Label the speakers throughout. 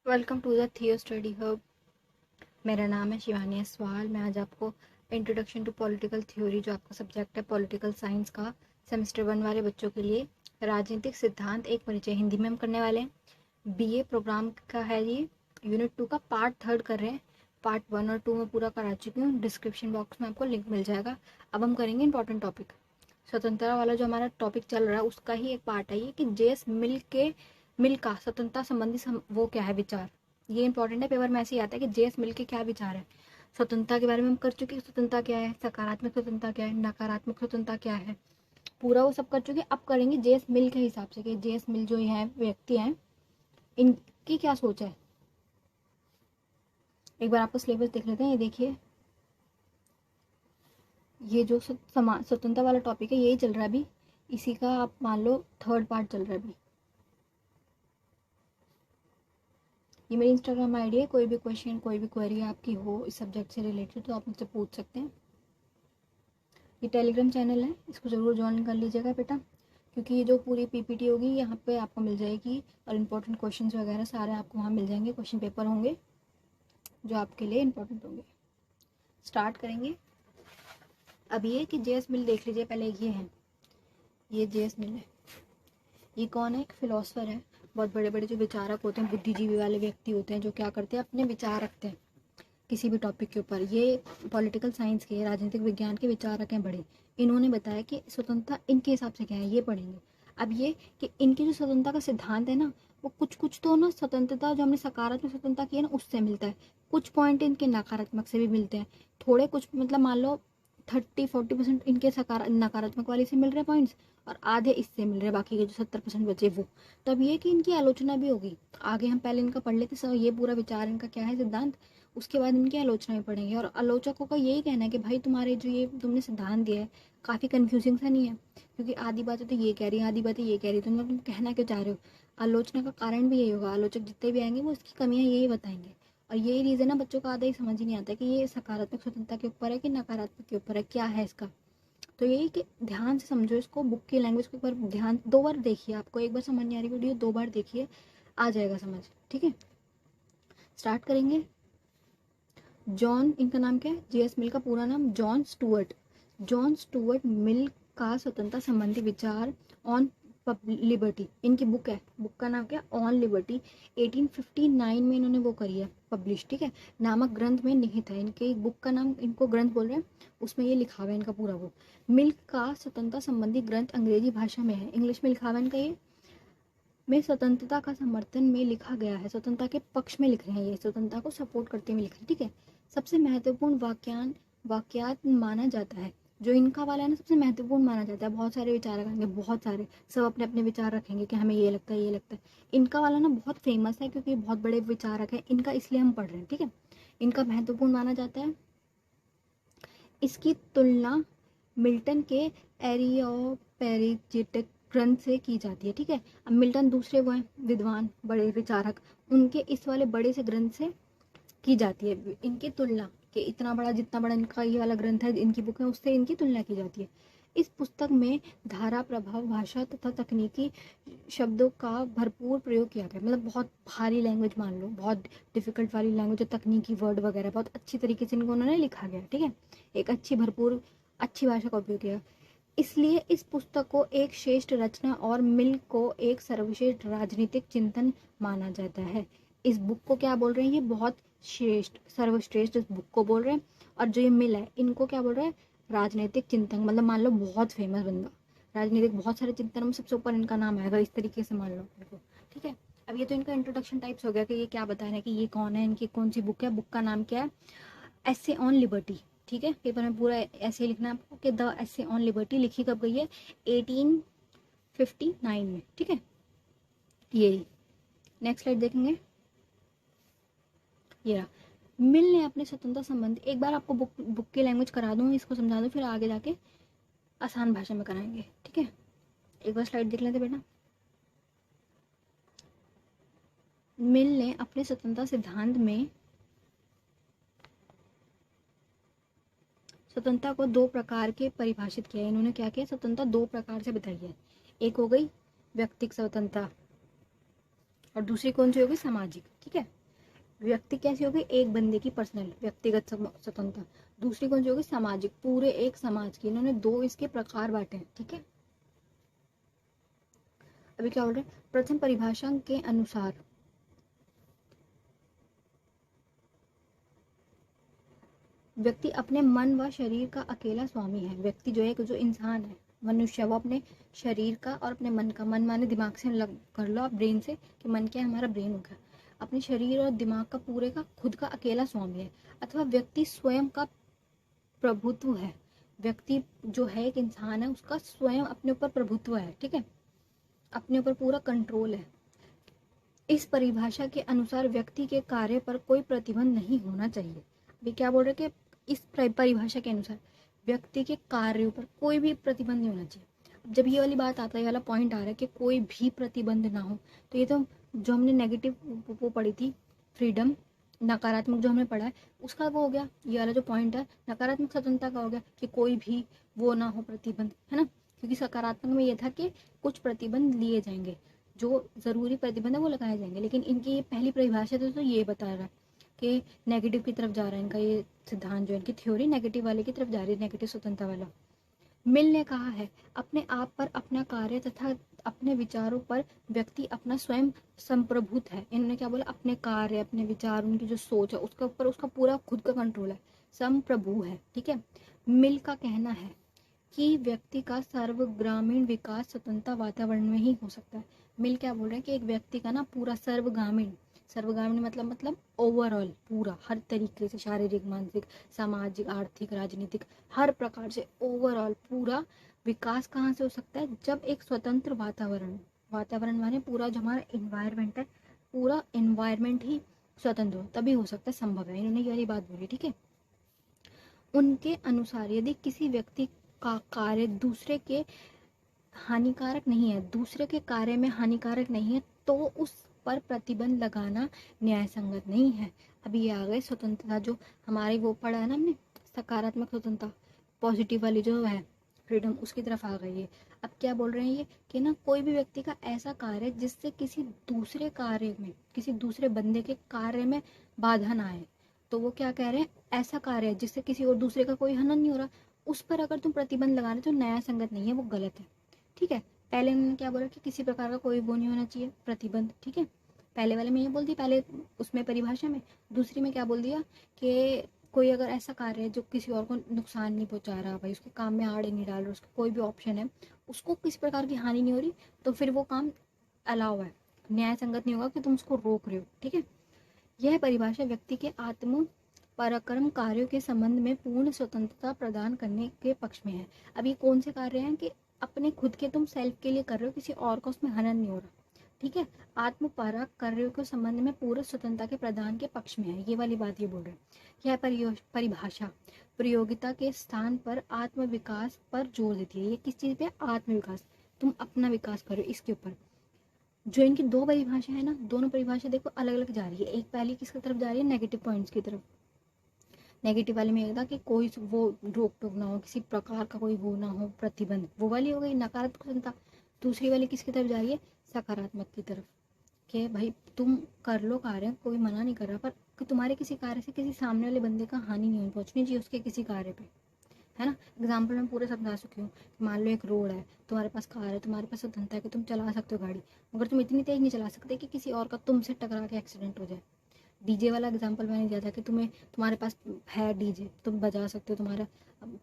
Speaker 1: Welcome to the थियो study hub. मेरा नाम है शिवानी अस्वाल। मैं आज आपको इंट्रोडक्शन टू पॉलिटिकल थ्योरी, जो आपका सब्जेक्ट है पॉलिटिकल साइंस का, सेमेस्टर 1 वाले बच्चों के लिए राजनीतिक सिद्धांत एक परिचय, हिंदी में हम करने वाले हैं। बीए प्रोग्राम का है ये। यूनिट 2 का पार्ट 3 कर रहे हैं। पार्ट 1 और 2 में पूरा करा चुकी हूँ। डिस्क्रिप्शन बॉक्स में आपको लिंक मिल जाएगा। अब हम करेंगे इंपॉर्टेंट टॉपिक। स्वतंत्रता वाला जो हमारा टॉपिक चल रहा है उसका ही एक पार्ट है ये, कि जेएस मिल का स्वतंत्रता संबंधी वो क्या है विचार। ये इंपॉर्टेंट है, पेपर में ऐसे ही आता है कि जेएस मिल के क्या विचार है। स्वतंत्रता के बारे में हम कर चुके हैं। स्वतंत्रता क्या है, सकारात्मक स्वतंत्रता क्या है, नकारात्मक स्वतंत्रता क्या है, पूरा वो सब कर चुके हैं। अब करेंगे जेएस मिल के हिसाब से कि जेएस मिल जो है व्यक्ति हैं, इनकी क्या सोच है। एक बार आपको सिलेबस देख लेते हैं। ये देखिए, ये जो स्वतंत्रता वाला टॉपिक है यही चल रहा है अभी। इसी का आप मान लो 3rd पार्ट चल रहा है अभी। ये मेरी इंस्टाग्राम आईडी है। कोई भी क्वेश्चन, कोई भी क्वेरी आपकी हो इस सब्जेक्ट से रिलेटेड तो आप मुझसे पूछ सकते हैं। ये टेलीग्राम चैनल है, इसको ज़रूर ज्वाइन कर लीजिएगा बेटा, क्योंकि ये जो पूरी पीपीटी होगी यहाँ पे आपको मिल जाएगी, और इम्पोर्टेंट क्वेश्चंस वगैरह सारे आपको वहाँ मिल जाएंगे। क्वेश्चन पेपर होंगे जो आपके लिए इम्पोर्टेंट होंगे। स्टार्ट करेंगे। अब ये कि जेएस मिल देख लीजिए पहले। ये जेएस मिल है। ये कौन है? एक फिलोसफर है। बहुत बड़े बड़े जो विचारक होते हैं, बुद्धिजीवी वाले व्यक्ति होते हैं, जो क्या करते हैं, अपने विचार रखते हैं किसी भी टॉपिक के ऊपर। ये पॉलिटिकल साइंस के, राजनीतिक विज्ञान के विचारक हैं बड़े। इन्होंने बताया कि स्वतंत्रता इनके हिसाब से क्या है, ये पढ़ेंगे। अब ये कि इनके जो स्वतंत्रता का सिद्धांत है ना, वो कुछ कुछ तो ना स्वतंत्रता जो हमने सकारात्मक स्वतंत्रता की है ना उससे मिलता है, कुछ पॉइंट इनके नकारात्मक से भी मिलते हैं। थोड़े कुछ मतलब मान लो 30-40% इनके नकारात्मक वाले से मिल रहे पॉइंट्स, और आधे इससे मिल रहे, बाकी के जो 70% बचे वो। तब ये कि इनकी आलोचना भी होगी आगे। हम पहले इनका पढ़ लेते ये पूरा विचार इनका क्या है, सिद्धांत। उसके बाद इनकी आलोचना भी पढ़ेंगे। और आलोचकों का यही कहना है कि भाई तुम्हारे जो ये तुमने सिद्धांत दिया है काफ़ी कन्फ्यूजिंग सा नहीं है, क्योंकि आधी बातें तो ये कह रही है, आधी बातें ये कह रही है, तुम कहना क्यों चाह रहे हो। आलोचना का कारण भी यही होगा। आलोचक जितने भी आएंगे वो इसकी कमियां यही बताएंगे। और यही रीज़न है, बच्चों का आधा ही समझ ही नहीं आता कि ये सकारात्मक स्वतंत्रता के ऊपर है कि नकारात्मक के ऊपर है, क्या है इसका। तो यही कि ध्यान से समझो इसको, बुक की लैंग्वेज को एक बार ध्यान 2 बार देखिए। आपको एक बार समझ नहीं आ रही वीडियो, 2 बार देखिए, आ जाएगा समझ। ठीक है, स्टार्ट करेंगे। जॉन, इनका नाम क्या है? जेएस मिल का पूरा नाम John Stuart. John Stuart Mill का स्वतंत्रता संबंधी विचार ऑन लिबर्टी, इनकी बुक है। बुक का नाम क्या? On liberty. 1859 में इन्होंने वो करी है पब्लिश। ठीक है, नामक ग्रंथ में निहित है। इनके बुक का नाम, इनको ग्रंथ बोल रहे हैं, उसमें ये लिखा हुआ है इनका पूरा वो। मिल का स्वतंत्रता संबंधी ग्रंथ अंग्रेजी भाषा में है, इंग्लिश में लिखा हुआ है इनका ये। में स्वतंत्रता का समर्थन में लिखा गया है, स्वतंत्रता के पक्ष में लिख रहे हैं, ये स्वतंत्रता को सपोर्ट करते हुए लिख रहे हैं। ठीक है, सबसे महत्वपूर्ण वाक्यात माना जाता है। जो इनका वाला है ना, सबसे महत्वपूर्ण माना जाता है। बहुत सारे विचारक आएंगे, बहुत सारे, सब अपने अपने विचार रखेंगे कि हमें ये लगता है, ये लगता है। इनका वाला ना बहुत फेमस है, क्योंकि बहुत बड़े विचारक हैं इनका, इसलिए हम पढ़ रहे हैं। ठीक है, इनका महत्वपूर्ण माना जाता है। इसकी तुलना मिल्टन के एरियोपेरेजिटिक ग्रंथ से की जाती है। ठीक है, अब मिल्टन दूसरे वो हैं विद्वान बड़े विचारक, उनके इस वाले बड़े से ग्रंथ से की जाती है इनकी तुलना, कि इतना बड़ा, जितना बड़ा इनका ये वाला ग्रंथ है, इनकी बुक है, उससे इनकी तुलना की जाती है। इस पुस्तक में धारा, प्रभाव, भाषा तथा तकनीकी शब्दों का भरपूर प्रयोग किया गया। मतलब बहुत भारी लैंग्वेज मान लो, बहुत डिफिकल्ट वाली लैंग्वेज, तकनीकी वर्ड वगैरह बहुत अच्छी तरीके से इनको उन्होंने लिखा गया। ठीक है, एक अच्छी भरपूर अच्छी भाषा का उपयोग किया, इसलिए इस पुस्तक को एक श्रेष्ठ रचना और मिल को एक सर्वश्रेष्ठ राजनीतिक चिंतन माना जाता है। इस बुक को क्या बोल रहे हैं? ये बहुत श्रेष्ठ, सर्वश्रेष्ठ इस बुक को बोल रहे हैं। और जो ये मिल है, इनको क्या बोल रहे हैं? राजनीतिक चिंतन। मतलब मान लो बहुत फेमस बंदा, राजनीतिक बहुत सारे चिंतन में सबसे ऊपर इनका नाम आएगा, इस तरीके से मान लो इनको। ठीक है, अब ये तो इनका इंट्रोडक्शन टाइप्स हो गया कि ये क्या बता रहे हैं, कि ये कौन है, इनकी कौन सी बुक है, बुक का नाम क्या है? Essay on liberty. ठीक है, पेपर में पूरा ऐसे लिखना है आपको कि द एसे ऑन लिबर्टी लिखी कब गई है? 1859 में। ठीक है, ये नेक्स्ट स्लाइड देखेंगे। ये रहा। मिल ने अपने स्वतंत्रता संबंधी, एक बार आपको बुक की लैंग्वेज करा दूँ, इसको समझा दूँ, फिर आगे जाके आसान भाषा में कराएंगे। ठीक है, एक बार स्लाइड देख लेते बेटा। मिल ने अपने स्वतंत्रता सिद्धांत में स्वतंत्रता को 2 प्रकार के परिभाषित किया है। इन्होंने क्या किया? स्वतंत्रता 2 प्रकार से बताई है। एक हो गई व्यक्तिगत स्वतंत्रता, और दूसरी कौन सी होगी? सामाजिक। ठीक है, व्यक्ति कैसी होगी, एक बंदे की पर्सनल व्यक्तिगत स्वतंत्रता, दूसरी कौन सी होगी, सामाजिक, पूरे एक समाज की। इन्होंने दो इसके प्रकार बांटे हैं, ठीक है। अभी क्या बोल रहे हैं, प्रथम परिभाषा के अनुसार व्यक्ति अपने मन व शरीर का अकेला स्वामी है। व्यक्ति जो है, जो इंसान है, मनुष्य, वो अपने शरीर का और अपने मन का, मन माने दिमाग से लग कर लो आप, ब्रेन से, कि मन क्या है, हमारा ब्रेन हो गया, अपने शरीर और दिमाग का पूरे का खुद का अकेला स्वामी है। अथवा व्यक्ति स्वयं का प्रभुत्व है। व्यक्ति जो है, एक इंसान है, उसका स्वयं अपने ऊपर प्रभुत्व है, ठीक है, अपने ऊपर पूरा कंट्रोल है। इस परिभाषा के अनुसार व्यक्ति के कार्य पर कोई प्रतिबंध नहीं होना चाहिए। अभी क्या बोल रहे हैं कि इस परिभाषा के अनुसार व्यक्ति के कार्यों पर कोई भी प्रतिबंध नहीं होना चाहिए। अब जब ये वाली बात आता है, ये वाला पॉइंट आ रहा है कि कोई भी प्रतिबंध ना हो, तो ये तो जो हमने नेगेटिव वो पढ़ी थी, फ्रीडम, नकारात्मक जो हमने पढ़ा है उसका वो हो गया। ये वाला जो पॉइंट है नकारात्मक स्वतंत्रता का हो गया कि कोई भी वो ना हो प्रतिबंध, है ना। क्योंकि सकारात्मक में ये था कि कुछ प्रतिबंध लिए जाएंगे, जो ज़रूरी प्रतिबंध है वो लगाए जाएंगे। लेकिन इनकी ये पहली परिभाषा तो ये बता रहा है कि नेगेटिव की तरफ जा रहा है इनका ये सिद्धांत, जो इनकी थ्योरी नेगेटिव वाले की तरफ जा रही है, नेगेटिव स्वतंत्रता वाला। मिल ने कहा है, अपने आप पर, अपना कार्य तथा अपने विचारों पर व्यक्ति अपना स्वयं संप्रभुत है। इन्होंने क्या बोला, अपने कार्य, अपने विचार, उनकी जो सोच है उसके ऊपर उसका पूरा खुद का कंट्रोल है, संप्रभु है, ठीक है। मिल का कहना है कि व्यक्ति का सर्व ग्रामीण विकास स्वतंत्रता वातावरण में ही हो सकता है। मिल क्या बोल रहे हैं कि एक व्यक्ति का ना पूरा सर्वग्रामीण, सर्वग्रामीण मतलब ओवरऑल पूरा, हर तरीके से, शारीरिक, मानसिक, सामाजिक, आर्थिक, राजनीतिक, हर प्रकार से ओवरऑल पूरा विकास कहाँ से हो सकता है, जब एक स्वतंत्र वातावरण, वातावरण माने पूरा जो हमारा इन्वायरमेंट है, पूरा इन्वायरमेंट ही स्वतंत्र हो, तभी हो सकता है, संभव है। इन्होंने यही बात बोली, ठीक है। उनके अनुसार यदि किसी व्यक्ति का कार्य दूसरे के हानिकारक नहीं है, दूसरे के कार्य में हानिकारक नहीं है, तो उस पर प्रतिबंध लगाना न्याय संगत नहीं है। अभी ये आ गए स्वतंत्रता, जो हमारे वो पढ़ा है ना हमने, सकारात्मक स्वतंत्रता, पॉजिटिव वाली जो है फ्रीडम, उसकी तरफ आ गई है। अब क्या बोल रहे हैं ये कि ना कोई भी व्यक्ति का ऐसा कार्य जिससे किसी दूसरे कार्य में, किसी दूसरे बंदे के कार्य में बाधा ना आए, तो वो क्या कह रहे हैं, ऐसा कार्य है जिससे किसी और दूसरे का कोई हनन नहीं हो रहा, उस पर अगर तुम प्रतिबंध लगा रहे तो न्याय संगत नहीं है, वो गलत है, ठीक है। पहले उन्होंने क्या बोला कि किसी प्रकार का कोई वो नहीं होना चाहिए प्रतिबंध, ठीक है, पहले वाले में ये बोल दी, पहले उसमें परिभाषा में। दूसरी में क्या बोल दिया कि कोई अगर ऐसा कार्य है जो किसी और को नुकसान नहीं पहुंचा रहा, भाई उसके काम में आड़ नहीं डाल रहा, उसका कोई भी ऑप्शन है, उसको किसी प्रकार की हानि नहीं हो रही, तो फिर वो काम अलाउ है, न्याय संगत नहीं होगा कि तुम उसको रोक रहे हो, ठीक है। यह परिभाषा व्यक्ति के आत्म पराक्रम कार्यों के संबंध में पूर्ण स्वतंत्रता प्रदान करने के पक्ष में है। अब ये कौन से कार्य हैं कि अपने खुद के तुम सेल्फ के लिए कर रहे हो, किसी और का उसमें हनन नहीं हो रहा, ठीक है। आत्म पराग कार्यों के संबंध में पूर्ण स्वतंत्रता के प्रदान के पक्ष में है, ये वाली बात ये बोल रहे हैं। यह परिभाषा प्रयोगिता के स्थान पर आत्म विकास पर जोर देती है। ये किस चीज़ पे, आत्म विकास, तुम अपना विकास करो, इसके ऊपर। जो इनकी दो परिभाषा है ना, दोनों परिभाषा देखो अलग अलग जा रही है। एक पहली किसकी तरफ जा रही है, नेगेटिव पॉइंट्स की तरफ। नेगेटिव वाले में ये था कि कोई वो रोक टोक ना हो, किसी प्रकार का कोई वो ना हो प्रतिबंध, वो वाली हो गई नकारात्मक क्षमता। दूसरी वाली किसकी तरफ जा रही है, सकारात्मक की तरफ, कि भाई तुम कर लो कार्य, कोई मना नहीं कर रहा, पर कि तुम्हारे किसी कार्य से किसी सामने वाले बंदे का हानि नहीं पहुंचनी चाहिए उसके किसी कार्य पे, है ना। एग्जाम्पल मैं पूरे समझा चुकी हूँ। मान लो एक रोड है, तुम्हारे पास कार है, तुम्हारे पास स्वतंत्रता है कि तुम चला सकते हो गाड़ी, मगर तुम इतनी तेज नहीं चला सकते कि किसी और का तुमसे टकरा के एक्सीडेंट हो जाए। डीजे वाला एग्जांपल मैंने दिया था कि तुम्हारे पास है डीजे, तुम बजा सकते हो, तुम्हारा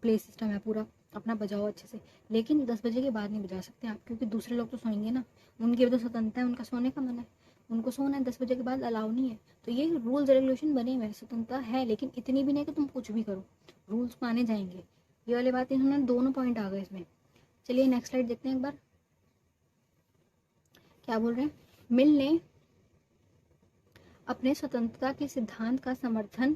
Speaker 1: प्ले सिस्टम है पूरा, अपना बजाओ अच्छे से, लेकिन 10 बजे के बाद नहीं बजा सकते आप, क्योंकि दूसरे लोग तो सोएंगे ना, उनकी भी तो स्वतंत्रता है, उनका सोने का मन है, उनको सोना है, 10 बजे के बाद अलाउ नहीं है। तो ये रूल्स रेगुलेशन बने हुए हैं, स्वतंत्रता है, लेकिन इतनी भी नहीं कि तुम कुछ भी करो, रूल्स माने जाएंगे। ये वाली बात इन्होंने दोनों पॉइंट आ गए इसमें। चलिए नेक्स्ट स्लाइड देखते हैं एक बार, क्या बोल रहे हैं। मिल ने अपने स्वतंत्रता के सिद्धांत का समर्थन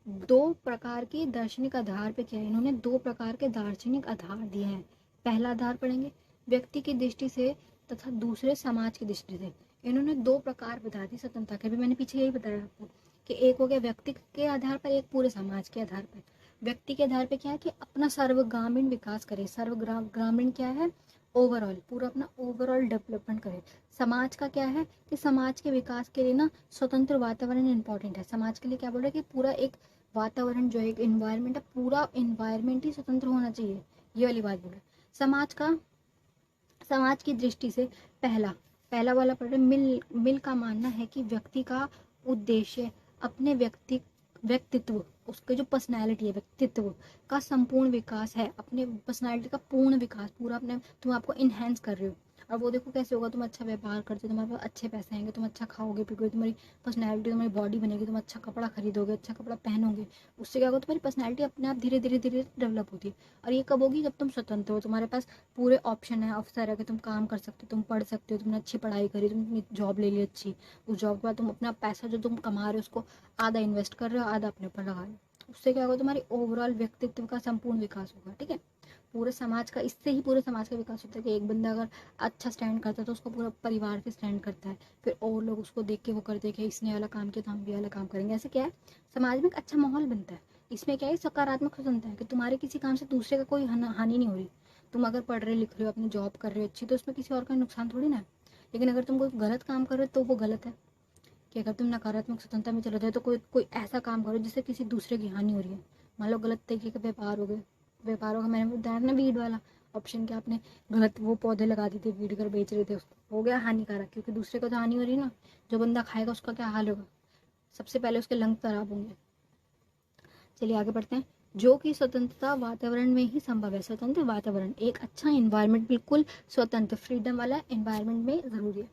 Speaker 1: दो प्रकार के दार्शनिक आधार पे किया है। इन्होंने दो प्रकार के दार्शनिक आधार दिए हैं। पहला आधार पढ़ेंगे व्यक्ति की दृष्टि से तथा दूसरे समाज की दृष्टि से। इन्होंने दो प्रकार बता दी स्वतंत्रता के, भी मैंने पीछे यही बताया आपको कि एक हो गया व्यक्ति के आधार पर, एक पूरे समाज के आधार पर। व्यक्ति के आधार पर क्या है कि अपना सर्वग्रामीण विकास करे। सर्वग्रामीण क्या है, ओवरऑल पूरा अपना ओवरऑल डेवलपमेंट करे। समाज का क्या है कि समाज के विकास के लिए ना स्वतंत्र वातावरण इंपॉर्टेंट है। समाज के लिए क्या बोल रहा है कि पूरा एक वातावरण जो एक इन्वायरमेंट है, पूरा इन्वायरमेंट ही स्वतंत्र होना चाहिए, ये वाली बात बोल रहा है। समाज की दृष्टि से पहला पहला वाला पढ़ रहे, मिल का मानना है कि व्यक्ति का उद्देश्य अपने व्यक्तित्व, उसके जो पर्सनैलिटी है, व्यक्तित्व का संपूर्ण विकास है, अपने पर्सनैलिटी का पूर्ण विकास, पूरा अपने तुम आपको इन्हेंस कर रहे हो। और वो देखो कैसे होगा, तुम अच्छा व्यापार करते हो, तुम्हारे पास अच्छे पैसे आएंगे, तुम अच्छा खाओगे पीओगे, तुम्हारी पर्सनैलिटी, तुम्हारी बॉडी बनेगी, तुम अच्छा कपड़ा खरीदोगे, अच्छा कपड़ा पहनोगे, उससे क्या होगा, तुम्हारी पर्सनैलिटी अपने आप धीरे धीरे धीरे डेवलप होती है। और ये कब होगी, जब तुम स्वतंत्र हो, तुम्हारे पास पूरे ऑप्शन है, अवसर है कि तुम काम कर सकते हो, तुम पढ़ सकते हो, तुमने अच्छी पढ़ाई करी, तुमने जॉब ले ली अच्छी, उस जॉब के बाद तुम अपना पैसा जो तुम कमा रहे हो उसको आधा इन्वेस्ट कर रहे हो, आधा अपने ऊपर लगा रहे हो। उससे क्या होगा, तुम्हारी ओवरऑल व्यक्तित्व का संपूर्ण विकास होगा। ठीक है, पूरे समाज का, इससे ही पूरे समाज का विकास होता है कि एक बंदा अगर अच्छा स्टैंड करता है तो उसको पूरा परिवार भी स्टैंड करता है, फिर और लोग उसको देख के वो करते हैं कि इसने वाला काम किया तो हम भी वाला काम करेंगे। ऐसे क्या है, समाज में एक अच्छा माहौल बनता है। इसमें क्या है, सकारात्मक स्वतंत्रता है कि तुम्हारे किसी काम से दूसरे का कोई हानि नहीं हो रही। तुम अगर पढ़ रहे लिख रहे हो, अपनी जॉब कर रहे हो अच्छी, तो उसमें किसी और का नुकसान थोड़ी ना है। लेकिन अगर तुम कोई गलत काम कर रहे हो तो वो गलत है। कि अगर तुम नकारात्मक स्वतंत्रता में चले जाए तो कोई कोई ऐसा काम करो जिससे किसी दूसरे की हानि हो रही है। मान लो गलत तरीके का व्यापार हो गया, व्यापारों का मैंने बताया ना वीड वाला ऑप्शन, क्या आपने गलत वो पौधे लगा दिए थे, वीड कर बेच रहे थे, उसको हो गया हानिकारक, क्योंकि दूसरे को तो हानि हो रही है ना। जो बंदा खाएगा उसका क्या हाल होगा, सबसे पहले उसके लंग खराब होंगे। चलिए आगे बढ़ते हैं। जो कि स्वतंत्रता वातावरण में ही संभव है। स्वतंत्र वातावरण, एक अच्छा इन्वायरमेंट, बिल्कुल स्वतंत्र फ्रीडम वाला इन्वायरमेंट में जरूरी है।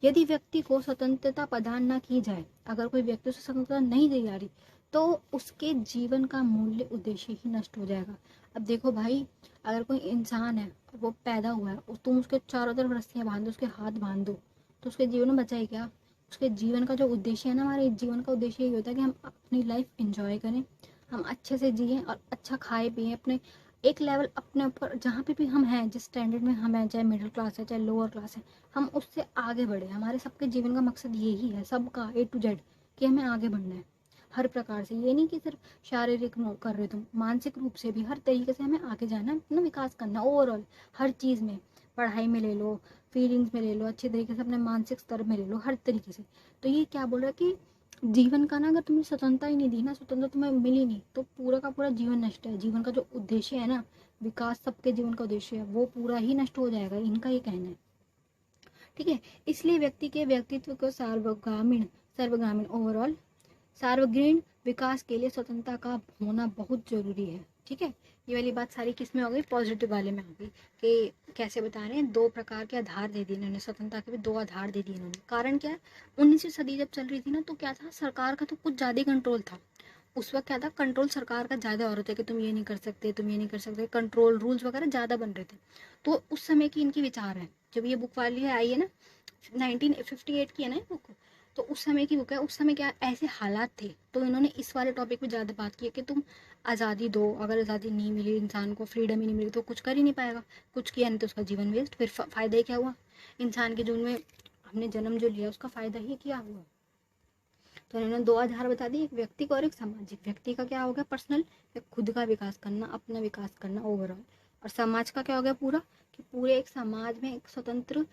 Speaker 1: यदि व्यक्ति को स्वतंत्रता प्रदान न की जाए, अगर कोई व्यक्ति उसे स्वतंत्रता नहीं दी जा रही, तो उसके जीवन का मूल्य उद्देश्य ही नष्ट हो जाएगा। अब देखो भाई, अगर कोई इंसान है, वो पैदा हुआ है, तुम उसके चारों तरफ रस्सियां बांध दो, उसके हाथ बांध दो, तो उसके जीवन में बचा ही क्या। उसके जीवन का जो उद्देश्य है ना, हमारे जीवन का उद्देश्य यही होता है कि हम अपनी लाइफ इंजॉय करें, हम अच्छे से जिए और अच्छा खाए पिए, अपने एक लेवल अपने ऊपर जहाँ पे भी हम हैं, जिस स्टैंडर्ड में हम हैं, चाहे मिडिल क्लास है चाहे लोअर क्लास है, हम उससे आगे बढ़े। हमारे सबके जीवन का मकसद यही है, सबका A to Z, कि हमें आगे बढ़ना है हर प्रकार से। ये नहीं कि सिर्फ शारीरिक कर रहे हो तुम, मानसिक रूप से भी हर तरीके से हमें आगे जाना है, अपना विकास करना ओवरऑल हर चीज़ में। पढ़ाई में ले लो, फीलिंग्स में ले लो, अच्छे तरीके से अपने मानसिक स्तर में ले लो, हर तरीके से। तो ये क्या बोल रहा है कि जीवन का ना, अगर तुमने स्वतंत्रता ही नहीं दी ना, स्वतंत्रता तुम्हें मिली नहीं, तो पूरा का पूरा जीवन नष्ट है। जीवन का जो उद्देश्य है ना, विकास सबके जीवन का उद्देश्य है, वो पूरा ही नष्ट हो जाएगा, इनका ये कहना है। ठीक है, इसलिए व्यक्ति के व्यक्तित्व को सर्वग्रामीण ओवरऑल सार्वग्रीण विकास के लिए स्वतंत्रता का होना बहुत जरूरी है। ठीक है, ये वाली बात सारी किस में हो गई, पॉजिटिव वाले में हो गई। कि कैसे बता रहे हैं, दो प्रकार के आधार दे दिए इन्होंने, स्वतंत्रता के भी दो आधार दे दिए इन्होंने। कारण क्या है, 19वीं सदी जब चल रही थी ना, तो क्या था, सरकार का तो कुछ ज़्यादा कंट्रोल था। उस वक्त क्या था, कंट्रोल सरकार का ज़्यादा हो रहा था कि तुम ये नहीं कर सकते, तुम ये नहीं कर सकते, कंट्रोल रूल्स वगैरह ज़्यादा बन रहे थे। तो उस समय की इनकी विचार है, जब ये बुक वाली आई है ना, 1958 की है ना ये बुक, तो उस समय की बुक है। उस समय क्या ऐसे हालात थे, तो इन्होंने इस वाले टॉपिक पे ज़्यादा बात की है कि तुम आज़ादी दो, अगर आज़ादी नहीं मिली इंसान को, फ्रीडम ही नहीं मिली, तो कुछ कर ही नहीं पाएगा, कुछ किया नहीं तो उसका जीवन वेस्ट, फिर फ़ायदा ही क्या हुआ इंसान के जीवन में, हमने जन्म जो लिया उसका फ़ायदा ही क्या हुआ। तो इन्होंने दो आधार बता दिए, एक व्यक्ति का और एक सामाजिक। व्यक्ति का क्या हो गया, पर्सनल, खुद का विकास करना, अपना विकास करना ओवरऑल। और समाज का क्या हो गया पूरा, कि पूरे एक समाज में एक स्वतंत्र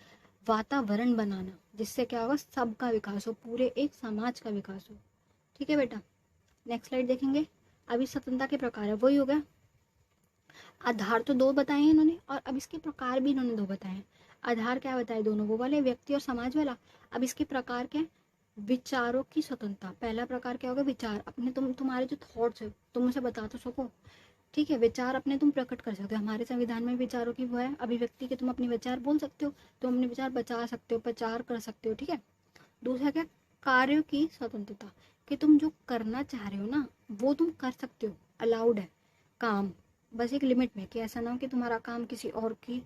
Speaker 1: वातावरण बनाना, जिससे क्या होगा, सबका विकास हो, पूरे एक समाज का विकास हो। ठीक है बेटा, नेक्स्ट स्लाइड देखेंगे। अभी स्वतंत्रता के प्रकार है, वही हो गया, आधार तो दो बताए हैं इन्होंने, और अब इसके प्रकार भी इन्होंने दो बताए हैं। आधार क्या बताए, दोनों वो वाले, व्यक्ति और समाज वाला। अब इसके प्रकार क्या है, विचारों की स्वतंत्रता। पहला प्रकार क्या होगा, विचार अपने, तुम्हारे जो थॉट्स है तुम उसे बता तो सको। ठीक है, विचार अपने तुम प्रकट कर सकते हो, हमारे संविधान में विचारों की वो है अभिव्यक्ति के, तुम अपने विचार बोल सकते हो, तुम अपने विचार बचा सकते हो, प्रचार कर सकते हो। ठीक है, दूसरा क्या, कार्यों की स्वतंत्रता, कि तुम जो करना चाह रहे हो ना, वो तुम कर सकते हो, अलाउड है काम, बस एक लिमिट में, कि ऐसा ना हो कि तुम्हारा काम किसी और की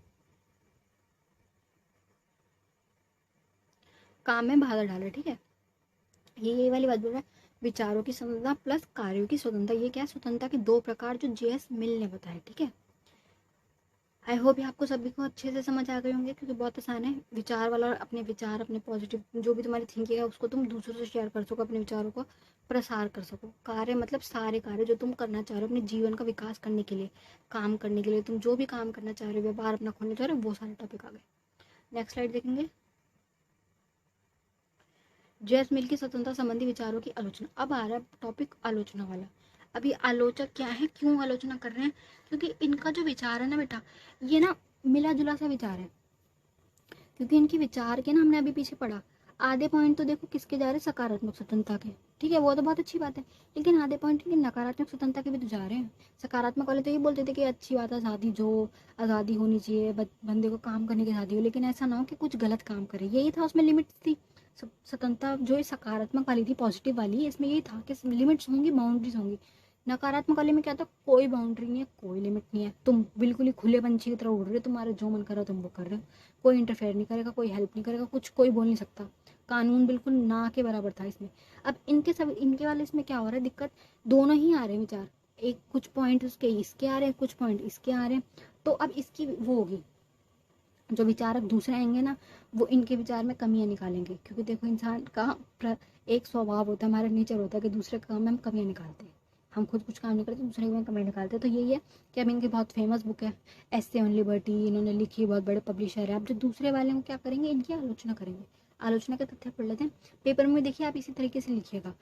Speaker 1: काम में बाधा डाले। ठीक है, ये वाली बात बोल रहा है, विचारों की स्वतंत्रता प्लस कार्यों की स्वतंत्रता। ये क्या है, स्वतंत्रता के दो प्रकार जो JS मिल ने बताए। ठीक है, आई होप ये आपको सभी को अच्छे से समझ आ गए होंगे, क्योंकि बहुत आसान है। विचार वाला, और अपने विचार, अपने पॉजिटिव जो भी तुम्हारी थिंकिंग है उसको तुम दूसरों से शेयर कर सको, अपने विचारों को प्रसार कर सको। कार्य मतलब सारे कार्य जो तुम करना चाह रहे हो अपने जीवन का विकास करने के लिए, काम करने के लिए, तुम जो भी काम करना चाह रहे हो, व्यापार अपना खोलना चाह रहे हो, वो सारे टॉपिक आ गए। नेक्स्ट स्लाइड देखेंगे। जेएस मिल की स्वतंत्रता संबंधी विचारों की आलोचना। अब आ रहा है टॉपिक आलोचना वाला। अभी आलोचक क्या है, क्यों आलोचना कर रहे हैं? क्योंकि इनका जो विचार है ना बेटा, ये ना मिला जुला सा विचार है। क्योंकि इनके विचार के ना हमने अभी पीछे पढ़ा, आधे पॉइंट तो देखो किसके जा रहे हैं, सकारात्मक स्वतंत्रता के। ठीक है, वो तो बहुत अच्छी बात है, लेकिन आधे पॉइंट इनके नकारात्मक स्वतंत्रता के भी तो जा रहे हैं। सकारात्मक वाले तो ये बोलते थे कि अच्छी बात है आज़ादी, जो आज़ादी होनी चाहिए, बंदे को काम करने की आज़ादी हो, लेकिन ऐसा ना हो कि कुछ गलत काम करे। यही था उसमें, लिमिट्स थी। स्वतंत्रता जो ये सकारात्मक वाली थी, पॉजिटिव वाली, इसमें यही था कि लिमिट्स होंगी, बाउंड्रीज होंगी। नकारात्मक वाले में क्या था, कोई बाउंड्री नहीं है, कोई लिमिट नहीं है, तुम बिल्कुल ही खुले पंछी की तरह उड़ रहे हो, तुम्हारा जो मन कर रहा है तुम वो कर रहे हो, कोई इंटरफेयर नहीं करेगा, कोई हेल्प नहीं करेगा, कुछ कोई बोल नहीं सकता। कानून बिल्कुल ना के बराबर था इसमें। अब इनके वाले इसमें क्या हो रहा है दिक्कत, दोनों ही आ रहे हैं विचार, एक कुछ पॉइंट उसके इसके आ रहे हैं, कुछ पॉइंट इसके आ रहे हैं। तो अब इसकी वो होगी, जो विचारक दूसरे आएंगे ना, वो इनके विचार में कमियां निकालेंगे। क्योंकि देखो इंसान का एक स्वभाव होता है, हमारा नेचर होता है कि दूसरे काम में हम कमियां निकालते हैं। हम खुद कुछ काम नहीं करते, दूसरे में कमियां निकालते हैं। तो यही है कि अब इनकी बहुत फेमस बुक है एस्से ऑन लिबर्टी, इन्होंने लिखी, बहुत बड़े पब्लिशर है। अब जो दूसरे वाले हैं क्या करेंगे, इनकी आलोचना करेंगे। आलोचना के तथ्य पढ़ लेते हैं। पेपर में देखिए आप इसी तरीके से लिखिएगा,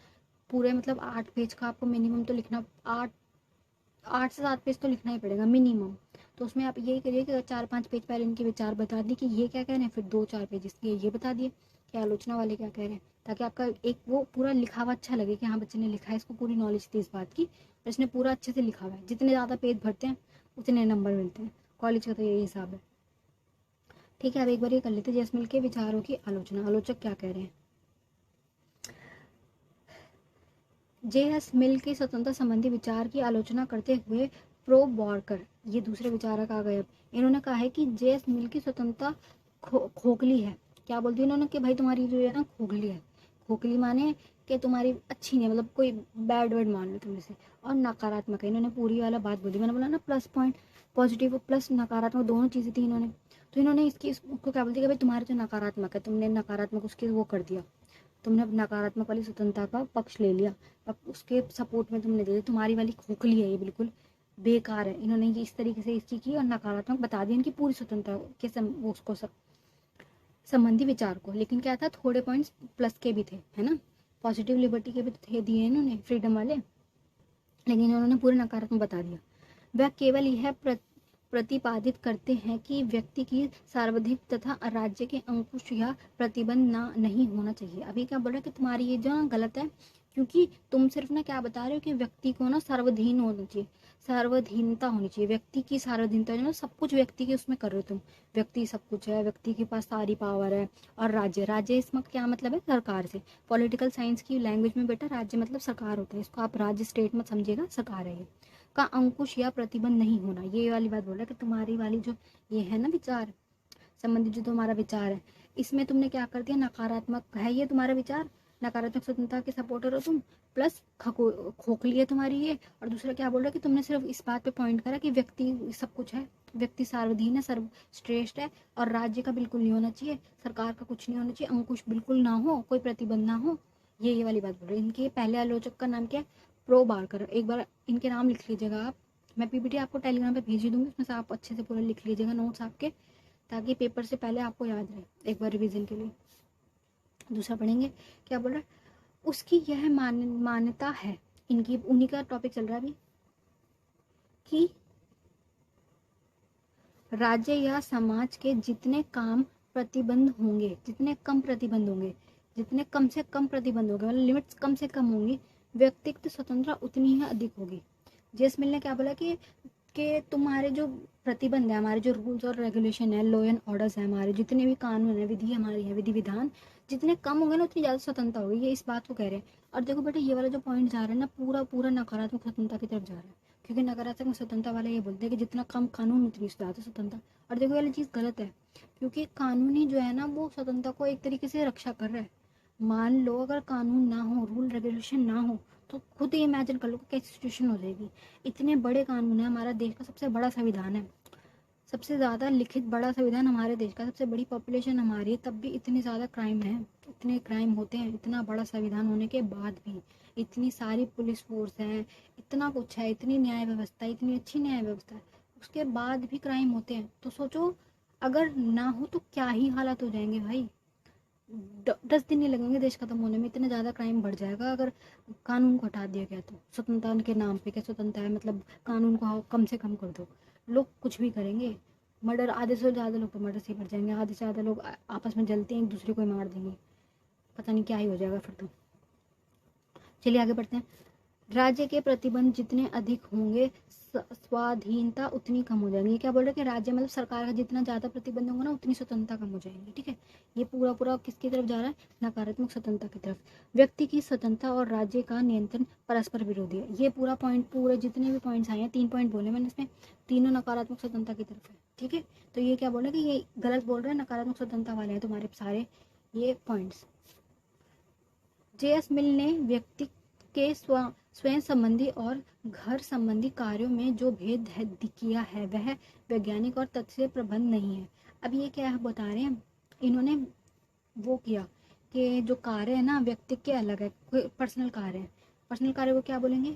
Speaker 1: पूरे मतलब 8 पेज का आपको मिनिमम तो लिखना, 8 से 7 पेज तो लिखना ही पड़ेगा मिनिमम। तो उसमें आप यही करिए कि 4-5 पेज पहले इनके विचार बता दिए कि ये क्या कह रहे हैं, फिर 2-4 पेज इसके ये बता दिए कि आलोचना वाले क्या कह रहे हैं, ताकि आपका एक वो पूरा लिखा हुआ अच्छा लगे कि हाँ बच्चे ने लिखा है, इसको पूरी नॉलेज थी इस बात की, और इसने पूरा अच्छे से लिखा हुआ है। जितने ज़्यादा पेज भरते हैं उतने नंबर मिलते हैं, कॉलेज का तो यही हिसाब है। ठीक है, अब एक बार ये कर लेते हैं जैसमिल के विचारों की आलोचना। आलोचक क्या कह रहे हैं। जे.एस. मिल के स्वतंत्रता संबंधी विचार की आलोचना करते हुए प्रो वॉकर, ये दूसरे विचारक आ गए। अब इन्होंने कहा है कि जे.एस. मिल की स्वतंत्रता खोखली है। क्या बोलती है इन्होंने कि भाई तुम्हारी जो है ना खोखली है। खोखली माने कि तुम्हारी अच्छी नहीं है, मतलब कोई बैड वर्ड मान लो तुम इसे। और नकारात्मक है, इन्होंने पूरी वाला बात बोली। मैंने बोला ना प्लस पॉइंट, पॉजिटिव प्लस नकारात्मक दोनों चीज़ें थी इन्होंने। तो इन्होंने उसको क्या बोलती है कि भाई तुम्हारे जो नकारात्मक है, तुमने नकारात्मक उसके वो कर दिया, तुमने नकारात्मक वाली स्वतंत्रता का पक्ष ले लिया, अब उसके सपोर्ट में तुमने दे दिया, तुम्हारी वाली खोखली है, ये बिल्कुल बेकार है। इन्होंने ये इस तरीके से इसकी की और नकारात्मक बता दिया इनकी पूरी स्वतंत्रता के वो उसको संबंधी विचार को। लेकिन क्या था, थोड़े पॉइंट्स प्लस के भी थे, है ना, पॉजिटिव लिबर्टी के भी तो थे दिए इन्होंने, फ्रीडम वाले, लेकिन इन्होंने पूरे नकारात्मक बता दिया। वह केवल यह प्रतिपादित करते हैं कि व्यक्ति की सार्वधिक तथा राज्य के अंकुश या प्रतिबंध ना नहीं होना चाहिए। अभी क्या बोल रहा है कि तुम्हारी ये जो ना गलत है, क्योंकि तुम सिर्फ ना क्या बता रहे हो कि व्यक्ति को ना सार्वधीन होना चाहिए, सार्वधीनता होनी चाहिए, व्यक्ति की सार्वधीनता जो ना, सब कुछ व्यक्ति के उसमें कर रहे हो तुम। व्यक्ति सब कुछ है, व्यक्ति के पास सारी पावर है। और राज्य इसमें क्या मतलब है, सरकार से। पॉलिटिकल साइंस की लैंग्वेज में बेटा राज्य मतलब सरकार होता है, इसको आप राज्य स्टेट मत समझिएगा, सरकार है ये। का अंकुश या प्रतिबंध नहीं होना, ये वाली बात बोल रहा है कि तुम्हारी वाली जो ये है ना विचार संबंधित, जो तुम्हारा विचार है, इसमें तुमने क्या कर दिया, नकारात्मक है ये तुम्हारा विचार, नकारात्मक स्वतंत्रता के सपोर्टर हो तुम, प्लस खोखली है तुम्हारी ये। और दूसरा क्या बोल रहा है कि तुमने सिर्फ इस बात पे पॉइंट करा कि व्यक्ति सब कुछ है, व्यक्ति सार्वधीन है, सर्वश्रेष्ठ है, और राज्य का बिल्कुल नहीं होना चाहिए, सरकार का कुछ नहीं होना चाहिए, अंकुश बिल्कुल ना हो, कोई प्रतिबंध ना हो। ये वाली बात बोल रहे हैं। इनके पहले आलोचक का नाम क्या है, प्रो बारकर। एक बार इनके नाम लिख लीजिएगा आप, मैं पीपीटी आपको टेलीग्राम पे भेज दूंगी, उसमें से आप अच्छे से पूरा लिख लीजिएगा नोट्स आपके, ताकि पेपर से पहले आपको याद रहे एक बार रिवीजन के लिए। दूसरा पढ़ेंगे, क्या बोल रहा है, उसकी यह मान्यता है, इनकी उन्हीं का टॉपिक चल रहा है अभी, कि राज्य या समाज के जितने कम प्रतिबंध होंगे, जितने कम से कम प्रतिबंध होंगे, मतलब लिमिट्स कम से कम होंगी, व्यक्तिगत स्वतंत्रता उतनी ही अधिक होगी। जेसमिल ने क्या बोला कि तुम्हारे जो प्रतिबंध है, हमारे जो रूल्स और रेगुलेशन है, लॉ एंड ऑर्डर्स है, हमारे जितने भी कानून है, विधि हमारी है, विधि विधान जितने कम होंगे ना उतनी ज़्यादा स्वतंत्रता होगी, ये इस बात को कह रहे हैं। और देखो बेटा ये वाला जो पॉइंट जा रहा है ना, पूरा पूरा नकारात्मक स्वतंत्रता की तरफ जा रहा है, क्योंकि नकारात्मक स्वतंत्रता वाले ये बोलते हैं कि जितना कम कानून उतनी ज़्यादा स्वतंत्रता। और देखो ये वाली चीज़ गलत है, क्योंकि कानून ही जो है ना वो स्वतंत्रता को एक तरीके से रक्षा कर रहा है। मान लो अगर कानून ना हो, रूल रेगुलेशन ना हो, तो खुद ही इमेजिन कर लो कि कैसी सिचुएशन हो जाएगी। इतने बड़े कानून है, हमारा देश का सबसे बड़ा संविधान है, सबसे ज़्यादा लिखित बड़ा संविधान हमारे देश का, सबसे बड़ी पॉपुलेशन हमारी है, तब भी इतनी ज़्यादा क्राइम है, इतने क्राइम होते हैं, इतना बड़ा संविधान होने के बाद भी इतनी सारी पुलिस फोर्स है, इतना कुछ है, इतनी न्याय व्यवस्था, इतनी अच्छी न्याय व्यवस्था है, उसके बाद भी क्राइम होते हैं। तो सोचो अगर ना हो तो क्या ही हालात हो जाएंगे भाई। 10 दिन नहीं लगेंगे देश खत्म होने में, इतने ज़्यादा क्राइम बढ़ जाएगा अगर कानून को हटा दिया गया तो। स्वतंत्रता के नाम पे क्या स्वतंत्रता है, मतलब कानून को कम से कम कर दो, लोग कुछ भी करेंगे। मर्डर, आधे से ज़्यादा लोग तो मर्डर से ही मर जाएंगे, आधे से ज़्यादा लोग आपस में जलते हैं, एक दूसरे को ही मार देंगे, पता नहीं क्या ही हो जाएगा फिर तो। चलिए आगे बढ़ते हैं। राज्य के प्रतिबंध जितने अधिक होंगे स्वाधीनता उतनी कम हो जाएगी। क्या बोल रहे हैं कि राज्य मतलब सरकार का जितना ज़्यादा प्रतिबंध होगा ना उतनी स्वतंत्रता कम हो जाएगी। ठीक है, ये पूरा पूरा किसकी तरफ जा रहा है, नकारात्मक स्वतंत्रता की तरफ। व्यक्ति की स्वतंत्रता और राज्य का नियंत्रण परस्पर विरोधी है। ये पूरा पॉइंट, पूरे जितने भी पॉइंट्स आए हैं, 3 पॉइंट बोले मैंने, इसमें तीनों नकारात्मक स्वतंत्रता की तरफ है। ठीक है, तो ये क्या बोल रहे हैं कि ये गलत बोल रहे हैं, नकारात्मक स्वतंत्रता वाले हैं तुम्हारे सारे ये पॉइंट्स। जे.एस. मिल ने व्यक्ति के स्वयं संबंधी और घर संबंधी कार्यों में जो भेद किया है वह वैज्ञानिक और तथ्य से प्रबंध नहीं है। अब ये क्या है बता रहे हैं, इन्होंने वो किया कि जो कार्य है ना व्यक्ति के अलग है, कोई पर्सनल कार्य है, पर्सनल कार्य को क्या बोलेंगे,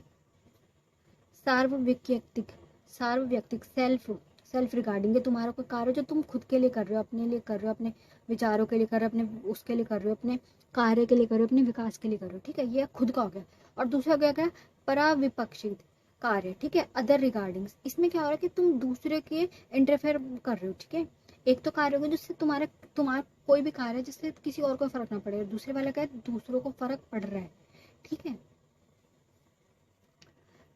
Speaker 1: सार्वव्यक्तिक, सार्वव्यक्तिक सेल्फ, सेल्फ रिगार्डिंग। ये तुम्हारा कोई कार्य जो तुम खुद के लिए कर रहे हो, अपने लिए कर रहे हो, अपने विचारों के लिए कर रहे हो, अपने उसके लिए कर रहे हो, अपने कार्य के लिए कर रहे हो, अपने विकास के लिए कर रहे हो। ठीक है, ये खुद का हो गया। और दूसरा क्या क्या पराविपक्षित कार्य, ठीक है, अदर रिगार्डिंग्स। इसमें क्या हो रहा है कि तुम दूसरे के इंटरफेयर कर रहे हो। ठीक है, एक तो कार्य होगा जिससे तुम्हारा कोई भी कार्य है जिससे किसी और को फर्क ना पड़े, दूसरे वाला क्या है, दूसरों को फर्क पड़ रहा है। ठीक है,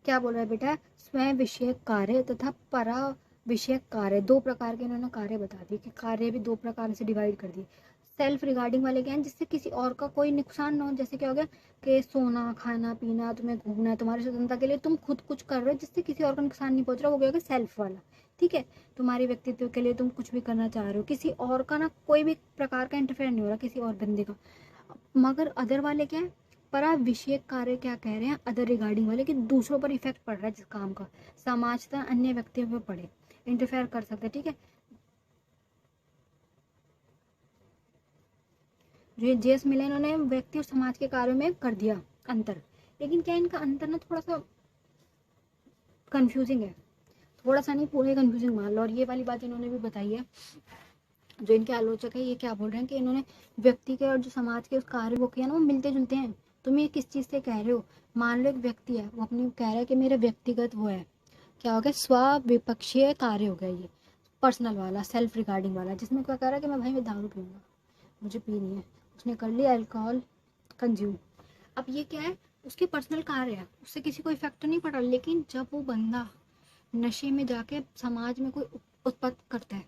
Speaker 1: क्या बोल रहा है बेटा, स्वयं विषयक कार्य तथा परा विषयक कार्य, दो प्रकार के इन्होंने कार्य बता दिए कि कार्य भी दो प्रकार से डिवाइड कर दिए। सेल्फ रिगार्डिंग वाले क्या है, जिससे किसी और का कोई नुकसान ना हो, जैसे क्या हो गया कि सोना खाना पीना, तुम्हें घूमना है, तुम्हारी स्वतंत्रता के लिए तुम खुद कुछ कर रहे हो जिससे किसी और का नुकसान नहीं पहुंच रहा, वो क्या होगा सेल्फ वाला। ठीक है, तुम्हारे व्यक्तित्व के लिए तुम कुछ भी करना चाह रहे हो, किसी और का ना कोई भी प्रकार का इंटरफेयर नहीं हो रहा किसी और बंदे का। मगर अदर वाले क्या है, परा विषयक कार्य क्या कह रहे हैं अदर रिगार्डिंग वाले, कि दूसरों पर इफेक्ट पड़ रहा है जिस काम का, समाज का अन्य व्यक्तियों पर पड़े, इंटरफेयर कर सकते हैं। ठीक है, जो जेस मिले इन्होंने व्यक्ति और समाज के कार्यों में कर दिया अंतर, लेकिन क्या इनका अंतर ना थोड़ा सा कंफ्यूजिंग है, थोड़ा सा नहीं पूरे कंफ्यूजिंग मान लो। और ये वाली बात इन्होंने भी बताई है, जो इनके आलोचक है ये क्या बोल रहे हैं कि इन्होंने व्यक्ति के और जो समाज के उस कार्य वो किया ना वो मिलते जुलते हैं। तुम ये किस चीज़ से कह रहे हो, मान लो एक व्यक्ति है वो अपनी कह रहा है कि मेरा व्यक्तिगत वो है, क्या हो गया स्व-विपक्षीय कार्य हो गया, ये पर्सनल वाला सेल्फ रिगार्डिंग वाला, जिसमें क्या कह रहा है कि मैं दारू पीऊंगा, मुझे पीनी है, उसने कर लिया अल्कोहल कंज्यूम। अब ये क्या है, उसके पर्सनल कार्य है, उससे किसी को इफेक्ट तो नहीं पड़ रहा, लेकिन जब वो बंदा नशे में जाके समाज में कोई उत्पत्त करता है,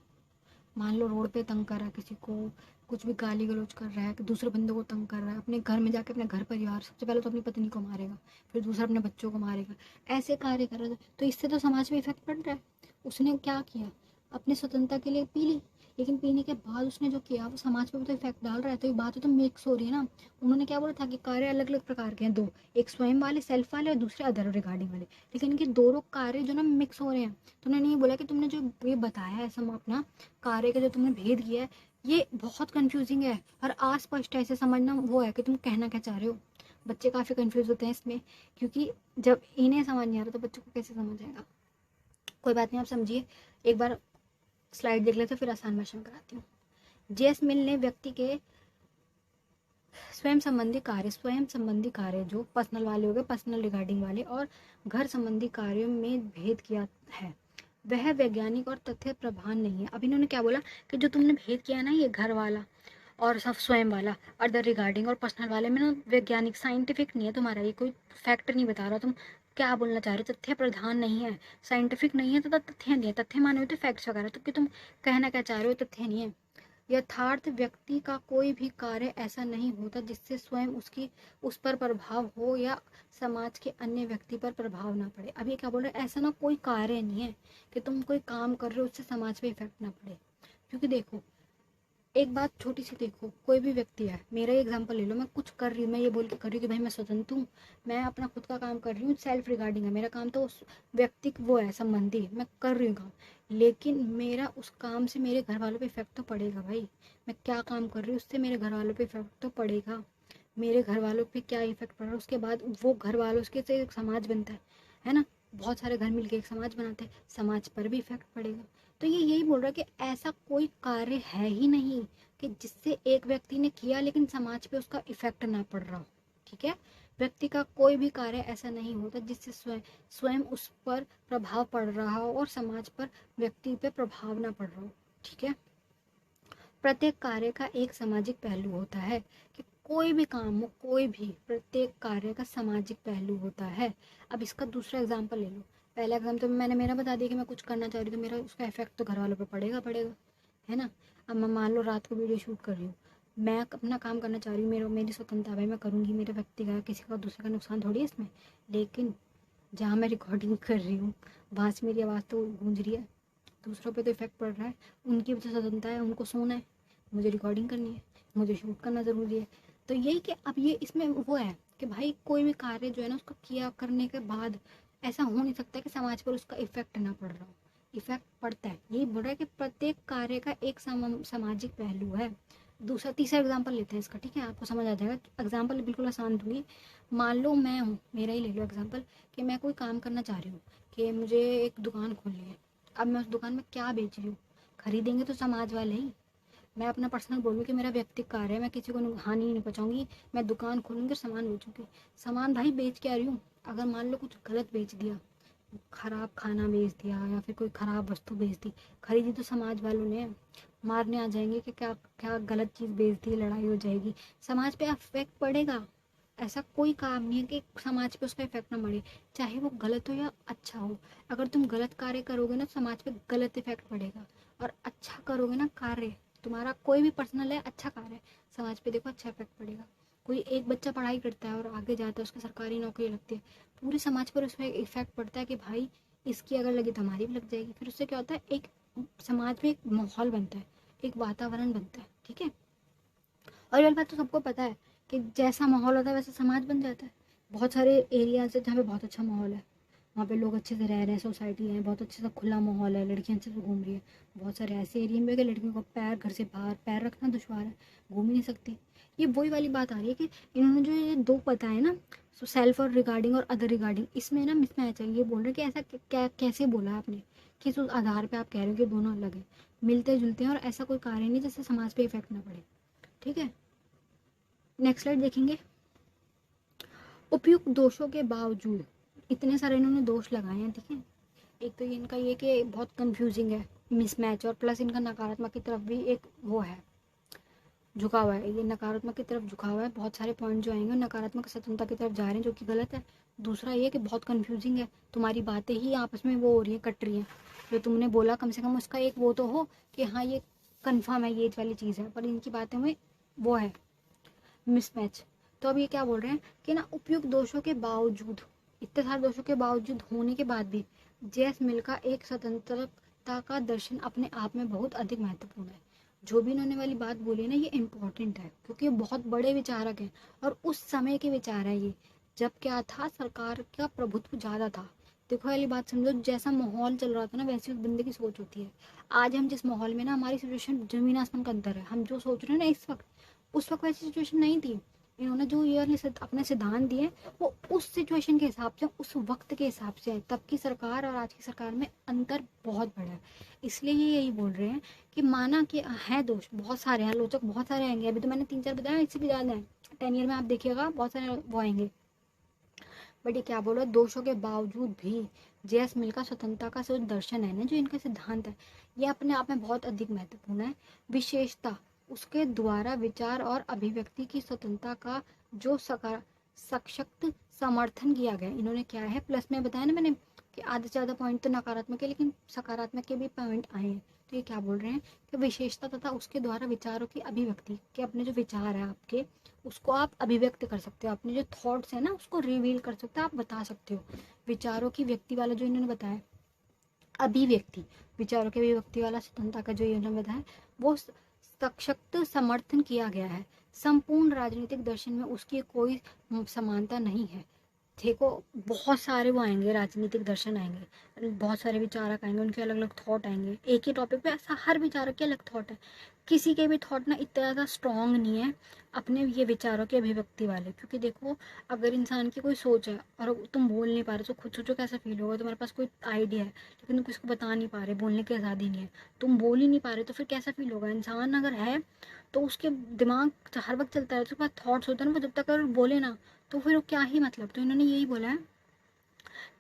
Speaker 1: मान लो रोड पे तंग कर रहा है किसी को, कुछ भी गाली गलौज कर रहा है, कि दूसरे बंदों को तंग कर रहा है, अपने घर में जाके अपने घर परिवार, सबसे पहले तो अपनी पत्नी को मारेगा, फिर दूसरा अपने बच्चों को मारेगा, ऐसे कार्य कर रहा है, तो इससे तो समाज में इफेक्ट पड़ रहा है। उसने क्या किया, अपनी स्वतंत्रता के लिए पी ली, लेकिन पीने के बाद उसने जो किया वो समाज पे भी तो इफेक्ट डाल रहा है, तो ये बात तो मिक्स हो रही है ना। उन्होंने क्या बोला था कि कार्य अलग अलग प्रकार के हैं दो, एक स्वयं वाले सेल्फ वाले और दूसरे अदर रिगार्डिंग वाले, लेकिन इनके दोनों कार्य जो ना मिक्स हो रहे हैं। तो उन्होंने ये बोला कि तुमने जो ये बताया है सम अपना कार्य का जो तुमने भेद किया है ये बहुत कंफ्यूजिंग है और अस्पष्ट है, इसे समझना वो है कि तुम कहना क्या चाह रहे हो। बच्चे काफ़ी कंफ्यूज होते हैं इसमें, क्योंकि जब इन्हें समझ नहीं आ रहा तो बच्चों को कैसे समझ आएगा। कोई बात नहीं, आप समझिए, एक बार स्लाइड देख लेते फिर आसान भाषा में कराती हूँ। जे.एस. मिल ने व्यक्ति के स्वयं संबंधी कार्य जो पर्सनल वाले हो गए, पर्सनल रिगार्डिंग वाले, और घर संबंधी कार्यों में भेद किया है, वह वैज्ञानिक और तथ्य प्रधान नहीं है। अब इन्होंने क्या बोला कि जो तुमने भेद किया ना ये घर वाला और सब स्वयं वाला, अदर रिगार्डिंग और पर्सनल वाले में ना वैज्ञानिक साइंटिफिक नहीं है तुम्हारा, ये कोई फैक्ट नहीं बता रहा, तुम क्या बोलना चाह रहे हो, तथ्य प्रधान नहीं है, साइंटिफिक नहीं है, तो तथ्य नहीं है, तथ्य माने हुए तो फैक्ट्स वगैरह, तो कि तुम कहना क्या चाह रहे हो, तथ्य नहीं है। यथार्थ व्यक्ति का कोई भी कार्य ऐसा नहीं होता जिससे स्वयं उसकी उस पर प्रभाव हो या समाज के अन्य व्यक्ति पर प्रभाव ना पड़े। अब ये क्या बोल रहे हैं, ऐसा ना कोई कार्य नहीं है कि तुम कोई काम कर रहे हो उससे समाज पे इफेक्ट ना पड़े। क्योंकि देखो एक बात छोटी सी देखो, कोई भी व्यक्ति है, मेरा ही एग्जांपल ले लो, मैं कुछ कर रही हूँ, मैं ये बोल के कर रही हूँ कि भाई मैं स्वतंत्र हूँ, मैं अपना खुद का काम कर रही हूँ, सेल्फ रिगार्डिंग है मेरा काम, तो उस व्यक्ति वो है संबंधी, मैं कर रही हूँ काम, लेकिन मेरा उस काम से मेरे घर वालों पे इफेक्ट तो पड़ेगा भाई। मैं क्या काम कर रही हूँ उससे मेरे घर वालों पे इफेक्ट तो पड़ेगा। मेरे घर वालों पे क्या इफेक्ट पड़ रहा है, उसके बाद वो घर वालों उसके से एक समाज बनता है ना। बहुत सारे घर मिलके एक समाज बनाते हैं, समाज पर भी इफेक्ट पड़ेगा। तो ये यही बोल रहा है कि ऐसा कोई कार्य है ही नहीं कि जिससे एक व्यक्ति ने किया लेकिन समाज पे उसका इफेक्ट ना पड़ रहा हो। ठीक है, व्यक्ति का कोई भी कार्य ऐसा नहीं होता जिससे स्वयं स्वयं उस पर प्रभाव पड़ रहा हो और समाज पर व्यक्ति पे प्रभाव ना पड़ रहा हो। ठीक है, प्रत्येक कार्य का एक सामाजिक पहलू होता है, कि कोई भी काम हो, कोई भी, प्रत्येक कार्य का सामाजिक पहलू होता है। अब इसका दूसरा एग्जाम्पल ले लो। पहला एग्जाम्पल तो मैंने मेरा बता दिया कि मैं कुछ करना चाह रही हूँ तो मेरा उसका इफेक्ट तो घर वालों पर पड़ेगा पड़ेगा, है ना। अब मैं मान लो रात को वीडियो शूट कर रही हूँ, मैं अपना काम करना चाह रही हूँ, मेरी स्वतंत्रता भाई, मैं करूँगी, मेरे व्यक्ति का किसी का दूसरे का नुकसान थोड़ी है इसमें। लेकिन जहाँ मैं रिकॉर्डिंग कर रही हूँ वहाँ से मेरी आवाज़ तो गूंज रही है, दूसरों पे तो इफेक्ट पड़ रहा है, उनकी भी तो स्वतंत्रता है, उनको सोना है, मुझे रिकॉर्डिंग करनी है, मुझे शूट करना ज़रूरी है। तो यही कि अब ये इसमें वो है कि भाई कोई भी कार्य जो है ना उसका किया करने के बाद ऐसा हो नहीं सकता कि समाज पर उसका इफेक्ट ना पड़ रहा हो। इफेक्ट पड़ता है, यही बोल रहा है कि प्रत्येक कार्य का एक सामाजिक पहलू है। दूसरा तीसरा एग्जाम्पल लेते हैं इसका, ठीक है, आपको समझ आ जाएगा। एग्जाम्पल बिल्कुल आसान दूंगी। मान लो मैं हूँ, मेरा ही ले लो एग्जाम्पल, कि मैं कोई काम करना चाह रही हूँ, कि मुझे एक दुकान खोलनी है। अब मैं उस दुकान में क्या बेच रही हूँ, खरीदेंगे तो समाज वाले ही। मैं अपना पर्सनल बोलूँ कि मेरा व्यक्तिगत कार्य है, मैं किसी को हानि नहीं पहुँचाऊंगी, मैं दुकान खोलूँगी और सामान बेचूंगी। सामान भाई बेच के आ रही हूँ, अगर मान लो कुछ गलत बेच दिया, खराब खाना बेच दिया या फिर कोई खराब वस्तु बेच दी, खरीदी तो समाज वालों ने, मारने आ जाएंगे कि क्या क्या गलत चीज़ बेच दी, लड़ाई हो जाएगी, समाज पे इफेक्ट पड़ेगा। ऐसा कोई काम नहीं है कि समाज पे उसका इफेक्ट ना पड़े, चाहे वो गलत हो या अच्छा हो। अगर तुम गलत कार्य करोगे ना समाज पे गलत इफेक्ट पड़ेगा, और अच्छा करोगे ना कार्य, तुम्हारा कोई भी पर्सनल है अच्छा कार्य है, समाज पे देखो अच्छा इफेक्ट पड़ेगा। कोई एक बच्चा पढ़ाई करता है और आगे जाता है, उसकी सरकारी नौकरी लगती है, पूरे समाज पर उसमें इफेक्ट पड़ता है कि भाई इसकी अगर लगी तो हमारी भी लग जाएगी। फिर उससे क्या होता है, एक समाज में एक माहौल बनता है, एक वातावरण बनता है। ठीक है, और ये बात तो सबको पता है कि जैसा माहौल होता है वैसा समाज बन जाता है। बहुत सारे एरियाज है जहाँ पे बहुत अच्छा माहौल है, वहाँ पे लोग अच्छे से रह रहे हैं, सोसाइटी है, बहुत अच्छे से खुला माहौल है, लड़कियाँ अच्छे से घूम रही है। बहुत सारे ऐसे एरिया में कि लड़कियों को घर से बाहर पैर रखना दुश्वार है, घूम ही नहीं सकती। ये वही वाली बात आ रही है कि इन्होंने जो ये दो बताए ना, सेल्फ और रिगार्डिंग और अदर रिगार्डिंग, इसमें ना मिसमैच है। ये बोल रहे हैं कि ऐसा क्या कैसे बोला आपने, किस उस आधार पे आप कह रहे हो कि दोनों अलग है, मिलते जुलते हैं और ऐसा कोई कार्य नहीं जिससे समाज पे इफेक्ट ना पड़े। ठीक है, नेक्स्ट स्लाइड देखेंगे। उपयुक्त दोषों के बावजूद, इतने सारे इन्होंने दोष लगाए हैं, ठीक है। एक तो इनका ये कि बहुत कंफ्यूजिंग है, मिसमैच, और प्लस इनका नकारात्मक की तरफ भी एक वो है, झुका हुआ है, ये नकारात्मक की तरफ झुका हुआ है। बहुत सारे पॉइंट जो आएंगे नकारात्मक स्वतंत्रता की तरफ जा रहे हैं, जो कि गलत है। दूसरा ये कि बहुत कंफ्यूजिंग है, तुम्हारी बातें ही आपस में वो हो रही है, कट रही हैं। जो तुमने बोला कम से कम उसका एक वो तो हो कि हाँ ये कन्फर्म है, ये वाली चीज़ है, पर इनकी बातें में वो है मिसमैच। तो अब ये क्या बोल रहे हैं कि ना, उपयुक्त दोषों के बावजूद, इतने सारे दोषों के बावजूद होने के बाद भी जेएस मिल का एक स्वतंत्रता का दर्शन अपने आप में बहुत अधिक महत्वपूर्ण है। जो भी इन्होंने वाली बात बोली है ना, ये इम्पोर्टेंट है क्योंकि ये बहुत बड़े विचारक हैं और उस समय के विचार है ये, जब क्या था, सरकार का प्रभुत्व ज़्यादा था। देखो वाली बात समझो, जैसा माहौल चल रहा था ना वैसी उस बंदे की सोच होती है। आज हम जिस माहौल में ना, हमारी सिचुएशन जमीन आसमान का अंतर है, हम जो सोच रहे हैं ना इस वक्त, उस वक्त वैसी सिचुएशन नहीं थी। इन्होंने जो ये वाले अपने सिद्धांत दिए वो उस सिचुएशन के हिसाब से, उस वक्त के हिसाब से है। तब की सरकार और आज की सरकार में अंतर बहुत बड़ा है। इसलिए ये यही बोल रहे हैं कि माना कि है दोष बहुत सारे हैं, आलोचक बहुत सारे आएंगे, अभी तो मैंने 3-4 बताया, इससे भी ज़्यादा है, 10 ईयर में आप देखिएगा बहुत सारे वो आएंगे। बट ये क्या बोल रहा है, दोषों के बावजूद भी जेएस मिल का स्वतंत्रता का जो दर्शन है ना, जो इनका सिद्धांत है, ये अपने आप में बहुत अधिक महत्वपूर्ण है। विशेषता, उसके द्वारा विचार और अभिव्यक्ति की स्वतंत्रता का जो सशक्त समर्थन किया गया। इन्होंने क्या है, प्लस में बताया ना मैंने कि आधे से ज़्यादा पॉइंट तो नकारात्मक है, लेकिन सकारात्मक के भी पॉइंट आए हैं। तो ये क्या बोल रहे हैं कि विशेषता तथा उसके द्वारा विचारों की अभिव्यक्ति, के अपने जो विचार है आपके, उसको आप अभिव्यक्त कर सकते हो, अपने जो थॉट्स है ना उसको रिवील कर सकते हो, आप बता सकते हो। विचारों की व्यक्ति वाला जो इन्होंने बताया, अभिव्यक्ति, विचारों के अभिव्यक्ति वाला स्वतंत्रता का जो इन्होंने बताया, वो सशक्त समर्थन किया गया है। संपूर्ण राजनीतिक दर्शन में उसकी कोई समानता नहीं है। देखो बहुत सारे वो आएंगे, राजनीतिक दर्शन आएंगे, बहुत सारे विचारक आएंगे, उनके अलग अलग थॉट आएंगे एक ही टॉपिक पे। ऐसा हर विचारक के अलग थॉट है, किसी के भी थॉट ना इतना ज़्यादा स्ट्रॉन्ग नहीं है अपने ये विचारों की अभिव्यक्ति वाले। क्योंकि देखो अगर इंसान की कोई सोच है और तुम बोल नहीं पा रहे तो खुद सोचो कैसा फील होगा। तुम्हारे पास कोई आइडिया है लेकिन तुम किसी को बता नहीं पा रहे, बोलने की आज़ादी नहीं है, तुम बोल ही नहीं पा रहे, तो फिर कैसा फील होगा। इंसान अगर है तो उसके दिमाग हर वक्त चलता है, उसके पास थॉट्स होते हैं ना, वो जब तक अगर बोले ना तो फिर वो क्या ही मतलब। तो इन्होंने यही बोला है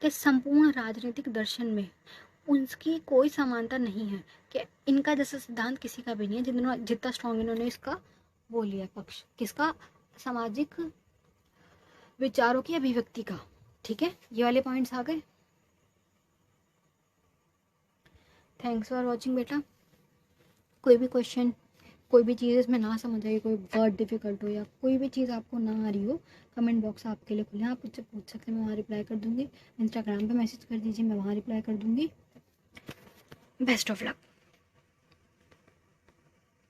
Speaker 1: कि संपूर्ण राजनीतिक दर्शन में उनकी कोई समानता नहीं है, कि इनका जैसा सिद्धांत किसी का भी नहीं है जितना स्ट्रॉन्ग इन्होंने इसका वो लिया पक्ष, किसका, सामाजिक विचारों की अभिव्यक्ति का। ठीक है, ये वाले पॉइंट्स आ गए। थैंक्स फॉर वॉचिंग बेटा। कोई भी क्वेश्चन, कोई भी चीज़ इसमें ना समझ आई, कोई वर्ड डिफिकल्ट हो या कोई भी चीज़ आपको ना आ रही हो, कमेंट बॉक्स आपके लिए खुले, आप मुझसे पूछ सकते हैं, मैं वहाँ रिप्लाई कर दूँगी। इंस्टाग्राम पे मैसेज कर दीजिए, मैं वहाँ रिप्लाई कर दूँगी। Best of luck.